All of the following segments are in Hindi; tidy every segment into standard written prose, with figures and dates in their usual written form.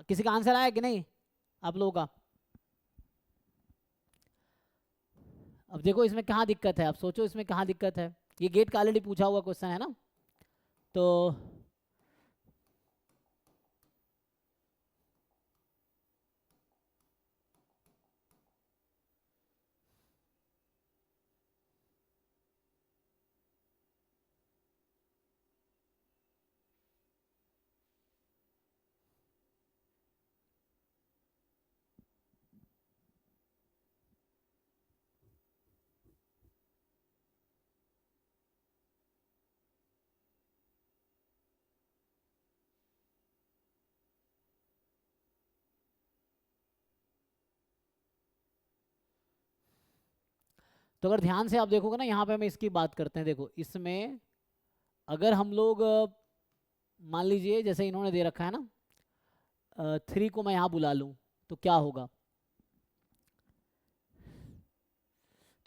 किसी का आंसर आया कि नहीं आप लोगों का? अब देखो इसमें कहाँ दिक्कत है, आप सोचो इसमें कहाँ दिक्कत है। ये गेट का ऑलरेडी पूछा हुआ क्वेश्चन है ना, तो अगर ध्यान से आप देखोगे ना, यहाँ पे हम इसकी बात करते हैं। देखो इसमें अगर हम लोग मान लीजिए जैसे इन्होंने दे रखा है ना, 3 को मैं यहाँ बुला लूँ तो क्या होगा,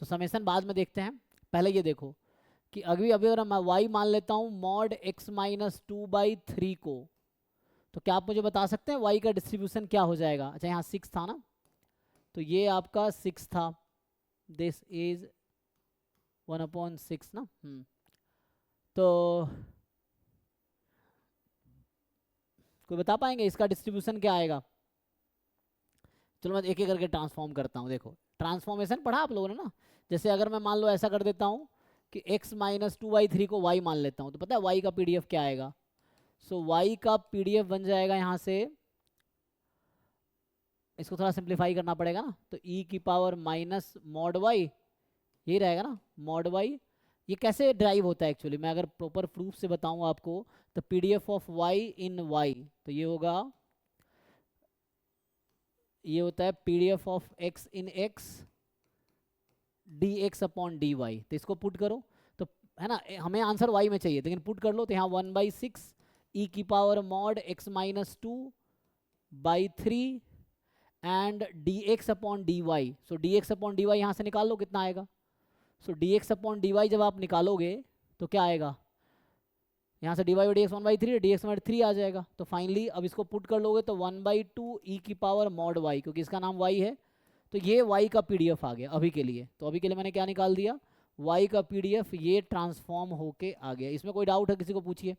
तो समेसन बाद में देखते हैं। पहले ये देखो कि अभी अभी अगर मैं y मान लेता हूँ मॉड x माइनस 2/3 को, तो क्या आप मुझे बता सकते हैं y का डिस्ट्रीब्यूशन क्या हो जाएगा? अच्छा यहाँ 6 था ना, तो ये आपका 6 था, दिस इज 1/6 ना। तो कोई बता पाएंगे इसका डिस्ट्रीब्यूशन क्या आएगा? चलो मैं एक एक करके ट्रांसफॉर्म करता हूँ। देखो ट्रांसफॉर्मेशन पढ़ा आप लोगों ने ना, जैसे अगर मैं मान लो ऐसा कर देता हूँ कि x माइनस 2/3 को y मान लेता हूँ, तो पता है y का पीडीएफ क्या आएगा? सो y का पीडीएफ बन जाएगा यहाँ से, इसको थोड़ा सिंप्लीफाई करना पड़ेगा ना, तो e की पावर माइनस मॉड y, यही रहेगा ना मॉड y। ये कैसे ड्राइव होता है एक्चुअली, मैं अगर प्रॉपर प्रूफ से बताऊँ आपको, तो PDF of y in y, तो ये होगा, ये होता है PDF of x in x dx upon dy। तो इसको पुट करो तो है ना, हमें आंसर y में चाहिए, लेकिन पुट कर लो तो यहाँ 1/6 e की power mod x minus 2/3 and dx upon dy। So dx upon dy यहाँ से निकाल लो कितना आएगा। सो dx अपॉन dy जब आप निकालोगे तो क्या आएगा, यहाँ से dy by D x 1/3, dx by 3 आ जाएगा। तो फाइनली अब इसको पुट कर लोगे तो 1/2 e की पावर मॉड y, क्योंकि इसका नाम y है, तो ये y का पीडीएफ आ गया अभी के लिए। तो अभी के लिए मैंने क्या निकाल दिया, y का पीडीएफ ये ट्रांसफॉर्म होके आ गया। इसमें कोई डाउट है किसी को पूछिए?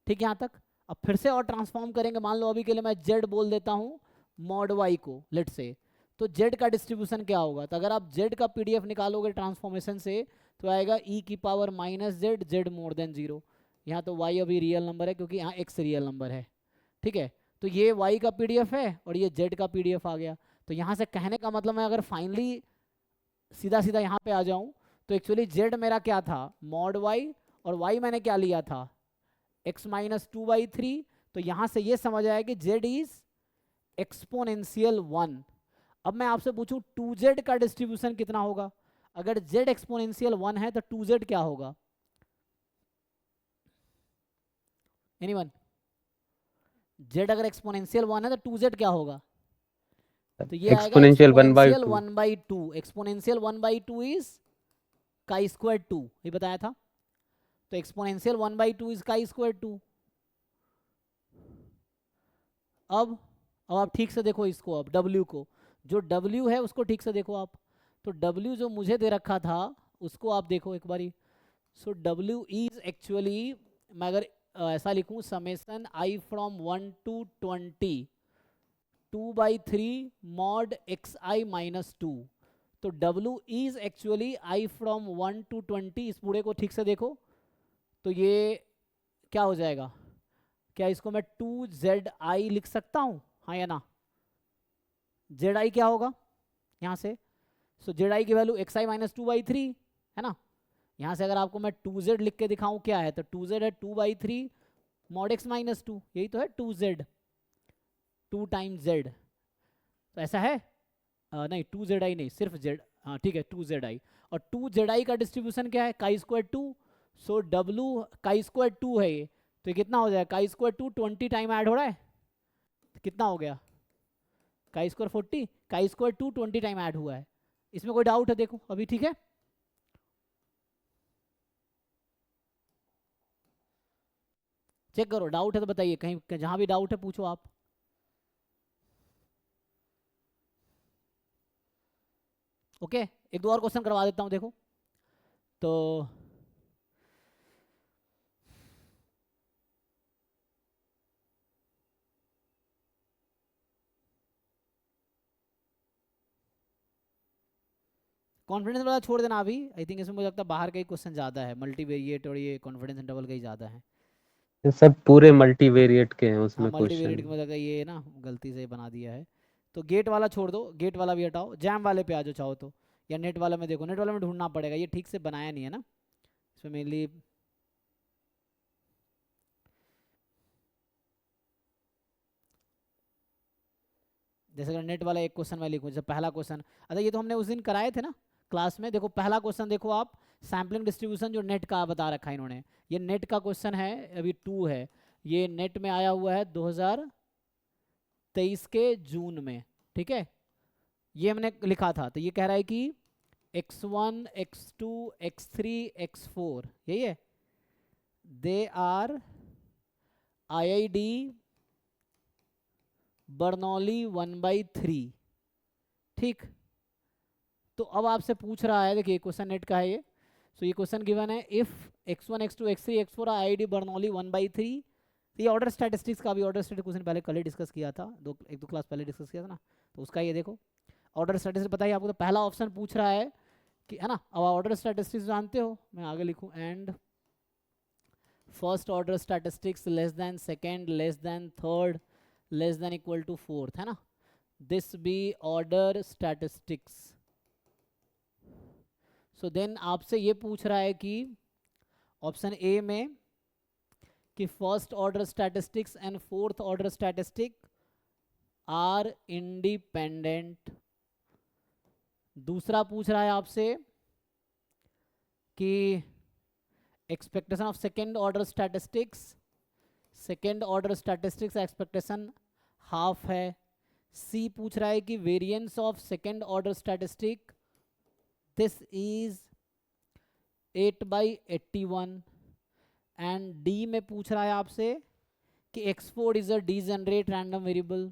ठीक है यहाँ तक। अब फिर से और ट्रांसफॉर्म करेंगे, मान लो अभी के लिए मैं z बोल देता हूँ मॉड y को लेट से, तो z का डिस्ट्रीब्यूशन क्या होगा? तो अगर आप z का पीडीएफ निकालोगे ट्रांसफॉर्मेशन से तो आएगा e की power minus Z, Z more than 0। यहाँ तो y अभी रियल नंबर है क्योंकि यहाँ x रियल नंबर है, ठीक है। तो ये y का पीडीएफ है और ये z का पीडीएफ आ गया। तो यहाँ से कहने का मतलब मैं अगर फाइनली सीधा सीधा यहाँ पे आ जाऊँ, तो एक्चुअली z मेरा क्या था मॉड y, और y मैंने क्या लिया था x माइनस 2/3। तो यहाँ से ये समझ आया कि z इज एक्सपोनेंशियल 1। अब मैं आपसे पूछूं 2z का डिस्ट्रीब्यूशन कितना होगा? अगर z एक्सपोनेंशियल 1 है तो 2z क्या होगा? एनीवन? z अगर एक्सपोनेंशियल 1 है तो 2z क्या होगा? तो ये आएगा exponential 1/2। 1/2। 1/2 exponential 1/2 is chi square 2, ये बताया था। तो एक्सपोनेंशियल 1/2 इज काई स्क्वायर 2। अब आप ठीक से देखो इसको, अब w को, जो w है उसको ठीक से देखो आप। तो w जो मुझे दे रखा था उसको आप देखो एक बारी। सो w इज एक्चुअली, मैं अगर ऐसा लिखूं summation i from 1 to 20 2/3 mod xi minus 2। तो w is actually i from 1 to 20, इस पूरे को ठीक से देखो तो ये क्या हो जाएगा, क्या इसको मैं 2zi लिख सकता हूँ, हाँ या ना? zi क्या होगा यहाँ से, सो zi की वैल्यू xi माइनस 2/3 है ना। यहाँ से अगर आपको मैं 2z लिख के दिखाऊं क्या है, तो 2z है 2/3 मॉड x माइनस 2, यही तो है 2z, 2 टाइम्स z। तो ऐसा है नहीं 2zi नहीं, सिर्फ z, हाँ ठीक है 2zi। और 2zi का डिस्ट्रीब्यूशन क्या है, काई स्क्वायर 2। सो w काई स्क्वायर 2 है ये, तो ये कितना हो जाएगा, काई स्क्वायर 2 20 टाइम ऐड हो रहा है, तो कितना हो गया chi square 40, chi square 2 20 time add हुआ है। इसमें कोई डाउट है देखो अभी, ठीक है? चेक करो, डाउट है तो बताइए, कहीं जहां भी डाउट है पूछो आप। ओके, एक दो और क्वेश्चन करवा देता हूं, देखो तो कॉन्फिडेंस वाला छोड़ देना अभी, आई थिंक इसमें मुझे लगता है बाहर का ही क्वेश्चन ज़्यादा है, मल्टीवेरिएट और ये कॉन्फिडेंस इंटरवल का ही ज़्यादा है। ये सब पूरे मल्टीवेरिएट के हैं हाँ उसमें मल्टीवेरिएट क्वेश्चन। की मतलब ये ना गलती से बना दिया है। तो गेट वाला छोड़ दो, गेट वाला भी हटाओ, जैम वाले पे आ जाओ चाहो तो, या नेट वाला में देखो, नेट वाला में ढूंढना पड़ेगा, ये ठीक से बनाया नहीं है ना इसमें मेनली। जैसे अगर नेट वाला एक क्वेश्चन मैं लिखूँ, जैसे पहला क्वेश्चन, अच्छा ये तो हमने उस दिन कराए थे ना क्लास में, देखो पहला क्वेश्चन देखो आप, सैम्पलिंग डिस्ट्रीब्यूशन जो नेट का बता रखा है इन्होंने, ये नेट का क्वेश्चन है, अभी 2 है, ये नेट में आया हुआ है 2023 के जून में, ठीक है, ये हमने लिखा था, तो ये कह रहा है कि x1 x2 x3 x4 यही है, दे आर IID बर्नौली 1/3, ठीक। तो अब आपसे पूछ रहा है, देखिए क्वेश्चन नेट का है ये, सो ये क्वेश्चन गिवन है, if x1 x2 x3 x4 IID Bernoulli 1/3, ये ऑर्डर स्टैटिस्टिक्स का भी, ऑर्डर स्टैटिस्टिक्स कुछ दिन पहले कल ही डिस्कस किया था, एक दो क्लास पहले डिस्कस किया था ना, तो उसका ये देखो ऑर्डर स्टैटिस्टिक्स बताइए आपको, तो पहला ऑप्शन पूछ रहा है कि, है ना, अब ऑर्डर स्टैटिस्टिक्स जानते हो, मैं आगे लिखूं, and first order statistics less than second less than third less than equal to fourth, है ना, this be order statistics. So then आपसे ये पूछ रहा है कि ऑप्शन ए में कि first order statistics and fourth order statistic are independent. दूसरा पूछ रहा है आपसे कि expectation of second order statistics expectation half है। सी पूछ रहा है कि variance of second order statistic, this is 8/81, and D में पूछ रहा है आपसे कि x4 is a degenerate random variable,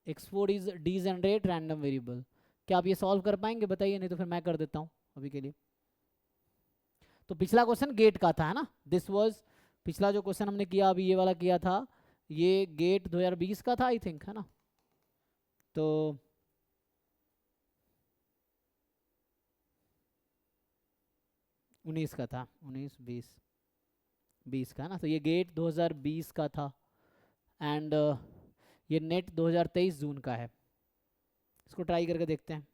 x4 is degenerate random variable. क्या आप ये सॉल्व कर पाएंगे बताइए, नहीं तो फिर मैं कर देता हूं अभी के लिए। तो पिछला क्वेश्चन गेट का था, है ना, दिस वाज, पिछला जो क्वेश्चन हमने किया अभी ये वाला किया था, ये गेट 2020 का था आई थिंक, है ना, तो 19 का था, 19 20 का, है ना, तो ये गेट 2020 का था, एंड ये नेट 2023 जून का है। इसको ट्राई करके देखते हैं।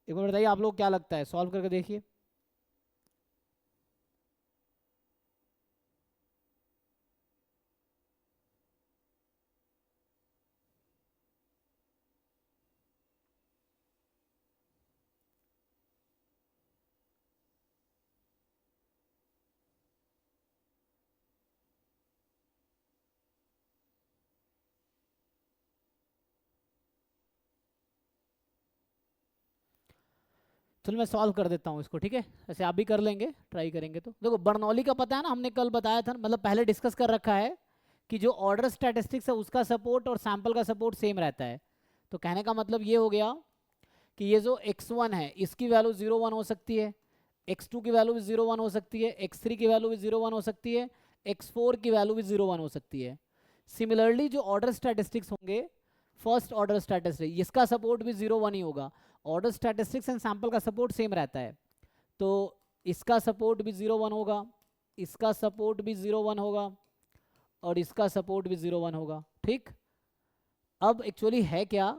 एक बार बताइए आप लोग क्या लगता है, सॉल्व करके देखिए। चलो मैं सॉल्व कर देता हूँ इसको, ठीक है, ऐसे आप भी कर लेंगे, ट्राई करेंगे तो। देखो बर्नौली का पता है ना, हमने कल बताया था, मतलब पहले डिस्कस कर रखा है कि जो ऑर्डर स्टैटिस्टिक्स है उसका सपोर्ट और सैंपल का सपोर्ट सेम रहता है। तो कहने का मतलब ये हो गया कि ये जो x1 है इसकी वैल्यू 0 1 हो सकती है, x2 की वैल्यू भी 0 1 हो सकती है, x3 की वैल्यू भी 0 1 हो सकती है, x4 की वैल्यू भी 0 1 हो सकती है। सिमिलरली जो ऑर्डर स्टैटिस्टिक्स होंगे, फर्स्ट ऑर्डर स्टैटिस्टिक्स, इसका सपोर्ट भी 0 1 ही होगा। ऑर्डर स्टैटिस्टिक्स एंड सैंपल का सपोर्ट सेम रहता है, तो इसका सपोर्ट भी 0 1 होगा, इसका सपोर्ट भी 0 1 होगा, और इसका सपोर्ट भी 0 1 होगा। ठीक, अब एक्चुअली है क्या,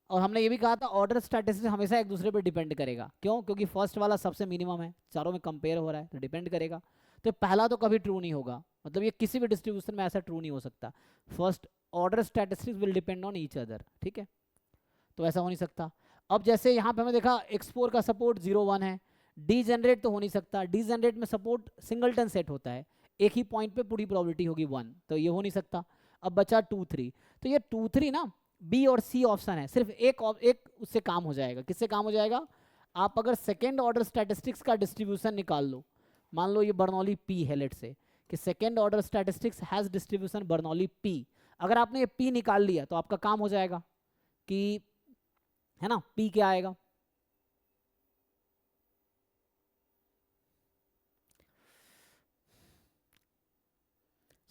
और हमने ये भी कहा था ऑर्डर स्टैटिस्टिक्स हमेशा एक दूसरे पर डिपेंड करेगा। क्यों? क्योंकि फर्स्ट वाला सबसे मिनिमम है, चारों में कंपेयर हो रहा है, तो डिपेंड करेगा। तो पहला तो कभी ट्रू नहीं होगा, मतलब ये किसी भी डिस्ट्रीब्यूशन में ऐसा ट्रू नहीं हो सकता। First order statistics will depend on each other, ठीक है, तो ऐसा हो नहीं सकता। अब जैसे यहाँ पे हमें देखा x4 का सपोर्ट 0 1 है, डी जनरेट तो हो नहीं सकता, डी जनरेट में सपोर्ट सिंगलटन सेट होता है, एक ही पॉइंट पे पूरी प्रोबेबिलिटी होगी 1, तो ये हो नहीं सकता। अब बचा 2 3, तो ये 2 3 ना बी और सी ऑप्शन है, सिर्फ एक उससे काम हो जाएगा। किससे काम हो जाएगा? आप अगर सेकेंड ऑर्डर स्टैटिस्टिक्स का डिस्ट्रीब्यूशन निकाल लो, मान लो ये बर्नौली पी है, लेट से कि second order statistics has distribution Bernoulli P, अगर आपने ये पी निकाल लिया तो आपका काम हो जाएगा कि, है ना, पी क्या आएगा,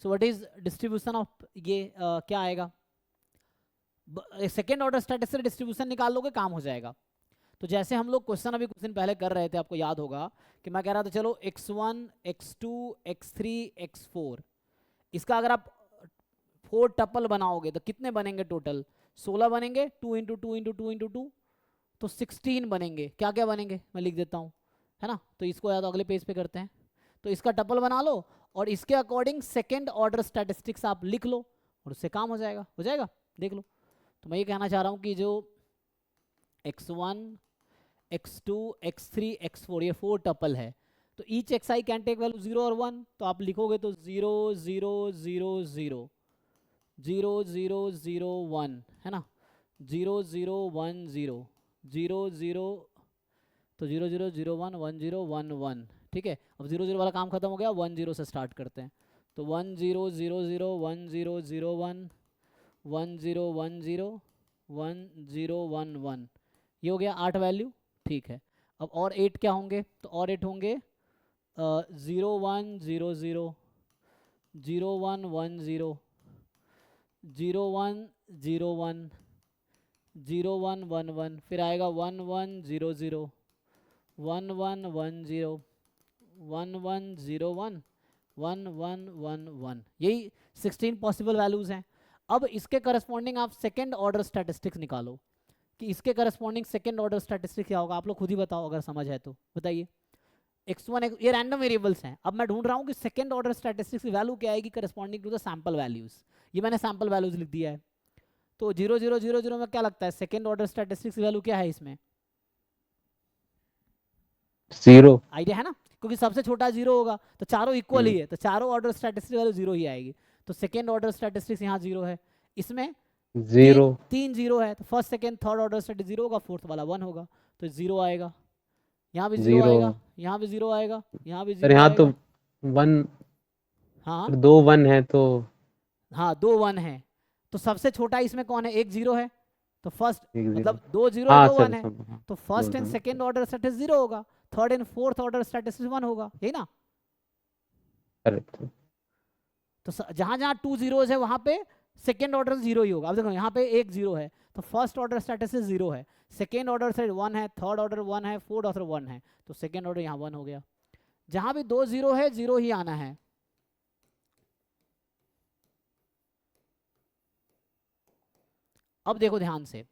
सो व्हाट इज डिस्ट्रीब्यूशन ऑफ ये क्या आएगा, सेकेंड ऑर्डर स्टैटिस्टिक्स डिस्ट्रीब्यूशन निकाल लोगे, काम हो जाएगा। तो जैसे हम लोग क्वेश्चन अभी कुछ दिन पहले कर रहे थे, आपको याद होगा कि मैं कह रहा था चलो x1 x2 x3 x4, इसका अगर आप 4 टपल बनाओगे तो कितने बनेंगे टोटल? 16 बनेंगे, 2 इंटू 2 इंटू 2 इंटू 2, तो 16 बनेंगे। क्या क्या बनेंगे मैं लिख देता हूँ, है ना, तो इसको या तो अगले पेज पे करते हैं। तो इसका टपल बना लो और इसके अकॉर्डिंग सेकेंड ऑर्डर स्टैटिस्टिक्स आप लिख लो और उससे काम हो जाएगा। हो जाएगा, देख लो। तो मैं ये कहना चाह रहा हूँ कि जो x1 x2 x3 x4 ये 4 टपल है, तो each xi can take value 0 और 1, तो आप लिखोगे तो 0 0 0 0 0 0 0 1, है ना, 0 0 1 0 0 0, तो 0 0 0 1 1 0 1 1, ठीक है। अब 0 0 वाला काम खत्म हो गया, 1 0 से स्टार्ट करते हैं। तो 1 0 0 0 1 0 0 1 1 0 1 0 1 0 1 1, ये हो गया 8 वैल्यू, ठीक है। अब और 8 क्या होंगे? तो और 8 होंगे 0 1 0 0 0 1 1 0 0 1 0 1 0 1 1 1, फिर आएगा 1 1 0 0 1 1 1 0 1 1 0 1 1 1 1 1, यही 16 पॉसिबल वैल्यूज हैं। अब इसके करस्पॉन्डिंग आप सेकेंड ऑर्डर स्टैटिस्टिक्स निकालो कि इसके करस्पॉन्डिंग सेकेंड ऑर्डर स्टैटिस्टिक्स क्या होगा, आप लोग खुद ही बताओ, अगर समझ है तो बताइए। x1 ये रैंडम वेरिएबल्स हैं, अब मैं ढूंढ रहा हूँ कि सेकेंड ऑर्डर स्टैटिस्टिक्स की वैल्यू क्या आएगी corresponding to the sample values, ये मैंने सैंपल वैल्यूज लिख दिया है। तो 0 0 0 0 में क्या लगता है सेकेंड ऑर्डर स्टैटिस्टिक्स की वैल्यू क्या है इसमें? 0। आइडिया है ना, क्योंकि सबसे छोटा 0 होगा, तो चारों इक्वल ही है, तो चारों ऑर्डर स्टैटिस्टिक्स वैल्यू 0 ही आएगी। तो सेकेंड ऑर्डर स्टैटिस्टिक्स यहाँ 0 है, इसमें 0 तीन 0 है, तो first second third order statistics 0 होगा, फोर्थ वाला 1 होगा, तो 0 आएगा। यहाँ भी 0 0। आएगा, यहाँ भी 0 आएगा, यहाँ भी और 0 यहाँ तो आएगा। 1, हाँ 2 1 है तो हाँ, 2 1 है, तो सबसे छोटा इसमें कौन है? एक 0 है, तो फर्स्ट 1 0। मतलब 2 0 है, हाँ 2 1 सर, है, सब हाँ, तो बोल फर्स्ट रहा एंड हूँ। सेकेंड ऑर्डर स्टैटिस्टिक्स 0 होगा, third and fourth order statistics 1 होगा, यही ना। करेक्ट। तो जहां जहां 2 zeros है वहां पे सेकेंड ऑर्डर 0 ही होगा। अब देखो यहाँ पे एक 0 है, तो फर्स्ट ऑर्डर स्टैटिस्टिक्स 0 है, सेकेंड ऑर्डर से 1 है, थर्ड ऑर्डर 1 है, फोर्थ ऑर्डर 1 है, तो सेकेंड ऑर्डर यहाँ 1 हो गया। जहां भी 2 0 है 0 ही आना है। अब देखो ध्यान से,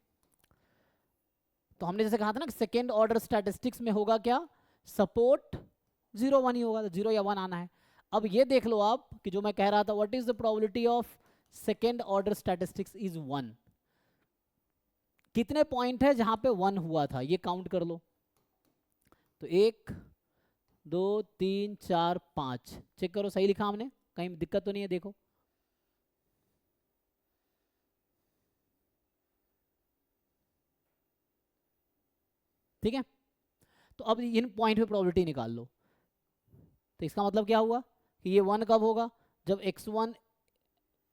तो हमने जैसे कहा था ना कि सेकेंड ऑर्डर स्टैटिस्टिक्स में होगा क्या, सपोर्ट 0 1 ही होगा, तो 0 या 1 आना है। अब ये देख लो आप कि जो मैं कह रहा था, what is the probability of second order statistics is 1, कितने पॉइंट है जहां पे 1 हुआ था, ये काउंट कर लो। तो 1 2 3 4 5, चेक करो सही लिखा हमने, कहीं दिक्कत तो नहीं है, देखो। ठीक है, तो अब इन पॉइंट पे प्रोबेबिलिटी निकाल लो। तो इसका मतलब क्या हुआ कि ये 1 कब होगा, जब x1,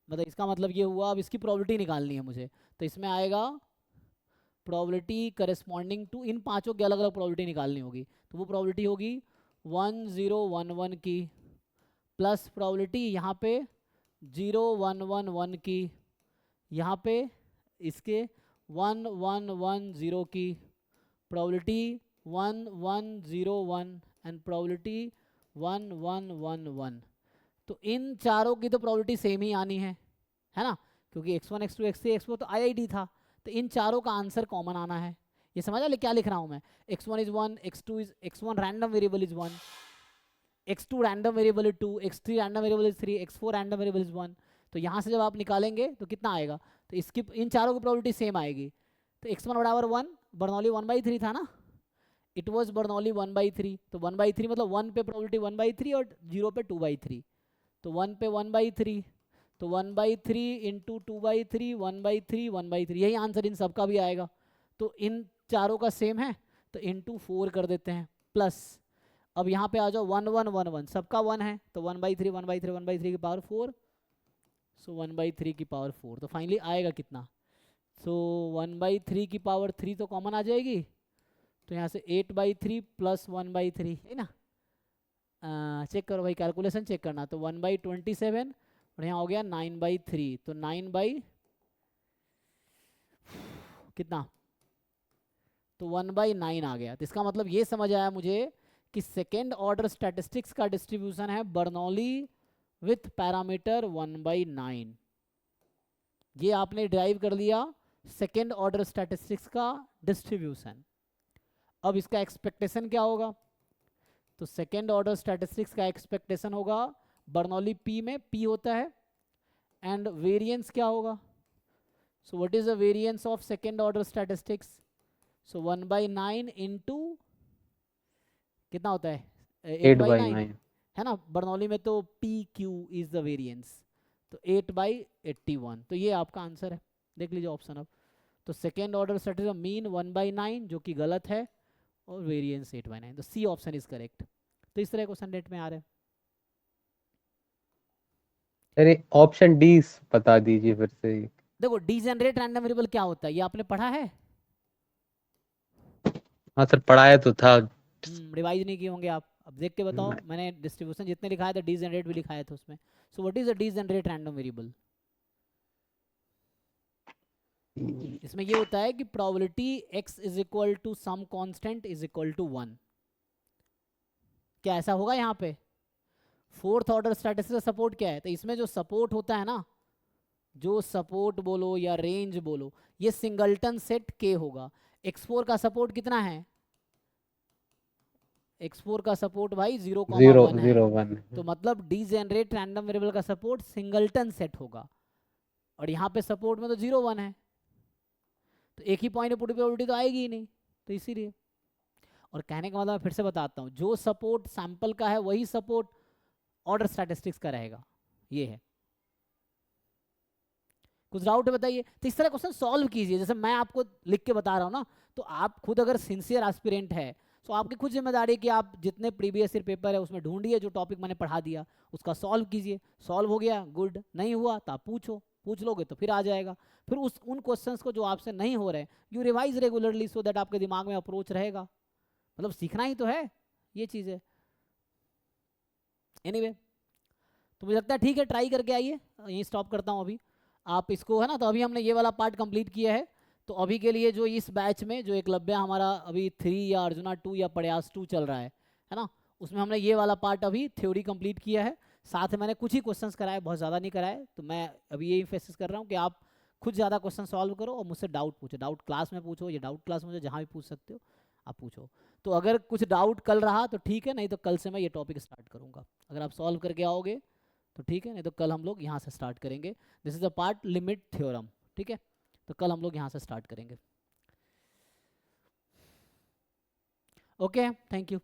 मतलब इसका मतलब ये हुआ, अब इसकी प्रोबेबिलिटी निकालनी है मुझे, तो इसमें आएगा प्रोबेबिलिटी करस्पॉन्डिंग टू, इन पांचों की अलग अलग प्रोबेबिलिटी निकालनी होगी, तो वो प्रोबेबिलिटी होगी 1 0 1 1 की, प्लस प्रोबेबिलिटी यहाँ पे 0 1 1 1 की, यहाँ पे इसके 1 1 1 0 की, प्रोबेबिलिटी 1 1 0 1 एंड प्रोबेबिलिटी 1 1 1 1। तो इन चारों की तो प्रोबेबिलिटी सेम ही आनी है ना, क्योंकि x1 x2 x3 x4 तो IID था, तो इन चारों का आंसर कॉमन आना है। ये समझ आ क्या लिख रहा हूँ मैं, x1 is 1, x2 is x1 random variable is 1, x2 random variable is 2, x3 random variable is 3, x4 random variable is 1। तो यहाँ से जब आप निकालेंगे तो कितना आएगा, तो इसकी इन चारों की प्रोबेबिलिटी सेम आएगी। तो x1 बराबर 1, बर्नौली 1/3 था ना, इट वॉज बर्नौली 1/3, तो 1/3 मतलब 1 पे प्रोबेबिलिटी 1/3 और 0 पे 2/3, तो 1 पे 1/3, तो 1/3 इंटू 2/3 1/3 1/3, यही आंसर इन सब का भी आएगा। तो इन चारों का सेम है तो इंटू 4 कर देते हैं, प्लस अब यहाँ पे आ जाओ 1 1 1 1, सबका 1 है तो 1/3 1/3 1/3 की पावर 4, सो 1/3 की पावर 4, तो फाइनली आएगा कितना, सो 1/3 की पावर 3 तो कॉमन आ जाएगी, तो यहाँ से 8/3 प्लस 1/3 है ना, चेक करो भाई, कैलकुलेशन चेक करना, तो 1/27 और यहाँ हो गया 9/3, तो 9 कितना, तो 1/9 आ गया। तो इसका मतलब ये समझ आया मुझे कि सेकेंड ऑर्डर स्टैटिस्टिक्स का डिस्ट्रीब्यूशन है बर्नौली विथ पैरामीटर 1/9। ये आपने ड्राइव कर लिया सेकेंड ऑर्डर स्टैटिस्टिक्स का डिस्ट्रीब्यूशन। अब इसका एक्सपेक्टेशन क्या होगा, तो सेकेंड ऑर्डर स्टैटिस्टिक्स का एक्सपेक्टेशन होगा बर्नौली पी में, पी होता है, एंड वेरिएंस क्या होगा, सो what is the variance of second order statistics, so 1/9 into कितना होता है 8/9 है ना, बर्नौली में तो P Q is the variance, तो 8/81, तो ये आपका आंसर है, देख लीजिए ऑप्शन। अब तो सेकेंड ऑर्डर स्टैटिस्टिक्स मीन 1/9 जो कि गलत है, और वेरिएंस 8/9, तो सी ऑप्शन इज करेक्ट। तो इस तरह क्वेश्चन डेट में आ रहे हैं। अरे ऑप्शन डी बता दीजिए फिर से। देखो डीजेनरेट रैंडम वेरिएबल क्या होता है, ये आपने पढ़ा है, हाँ सर पढ़ाया तो था। रिवाइज नहीं किए होंगे आप, अब देख के बताओ, मैंने डिस्ट्रीब्यूशन जितने लिखाया था डीजेनरेट भी लिखाया था उसमें। So what is a degenerate random variable, इसमें ये होता है कि probability x is equal to some constant is equal to 1। क्या ऐसा होगा यहाँ पे, फोर्थ ऑर्डर स्टैटिस्टिक्स का सपोर्ट क्या है, तो इसमें जो सपोर्ट होता है ना, जो सपोर्ट बोलो या रेंज बोलो, ये सिंगलटन सेट के होगा। x4 का सपोर्ट कितना है, x4 का सपोर्ट भाई 0,1 है, 0 तो मतलब डीजेनरेट रैंडम वेरिएबल का सपोर्ट सिंगलटन सेट होगा, और यहाँ पे सपोर्ट में तो 0 1 है, तो एक ही पॉइंट पे प्रोबेबिलिटी तो आएगी ही नहीं, तो इसीलिए। और कहने का मतलब मैं फिर से बताता हूँ, जो सपोर्ट सैंपल का है वही सपोर्ट ऑर्डर स्टैटिस्टिक्स का रहेगा, ये है। कुछ डाउट है बताइए। तो इस तरह क्वेश्चन सॉल्व कीजिए, जैसे मैं आपको लिख के बता रहा हूँ ना, तो आप खुद अगर सिंसियर एस्पिरेंट है तो आपकी खुद जिम्मेदारी कि आप जितने प्रीवियस ईयर पेपर है उसमें ढूंढिए जो टॉपिक मैंने पढ़ा दिया, उसका सॉल्व कीजिए। सॉल्व हो गया गुड, नहीं हुआ तो आप पूछ लोगे तो फिर आ जाएगा। फिर उन क्वेश्चंस को जो आपसे नहीं हो रहे you revise regularly, so that आपके दिमाग में अप्रोच रहेगा, मतलब सीखना ही तो है, ये चीज़ है। एनीवे तो मुझे लगता है ठीक है, ट्राई करके आइए, यहीं स्टॉप करता हूँ अभी। आप इसको है ना, तो अभी हमने ये वाला पार्ट कंप्लीट किया है, तो अभी के लिए जो इस बैच में जो एकलव्य हमारा अभी 3 या अर्जुना 2 या प्रयास 2 चल रहा है ना, उसमें हमने ये वाला पार्ट अभी थ्योरी कंप्लीट किया है। साथ में मैंने कुछ ही क्वेश्चंस कराए, बहुत ज़्यादा नहीं कराए, तो मैं अभी ये इम्फेसिस कर रहा हूँ कि आप खुद ज़्यादा क्वेश्चन सॉल्व करो और मुझसे डाउट पूछो, डाउट क्लास में पूछो, या डाउट क्लास में जहाँ भी पूछ सकते हो आप पूछो। तो अगर कुछ डाउट कल रहा तो ठीक है, नहीं तो कल से मैं ये टॉपिक स्टार्ट करूँगा। अगर आप सॉल्व करके आओगे तो ठीक है, नहीं तो कल हम लोग यहाँ से स्टार्ट करेंगे। This is the part limit theorem, ठीक है, तो कल हम लोग यहाँ से स्टार्ट करेंगे। Okay, thank you.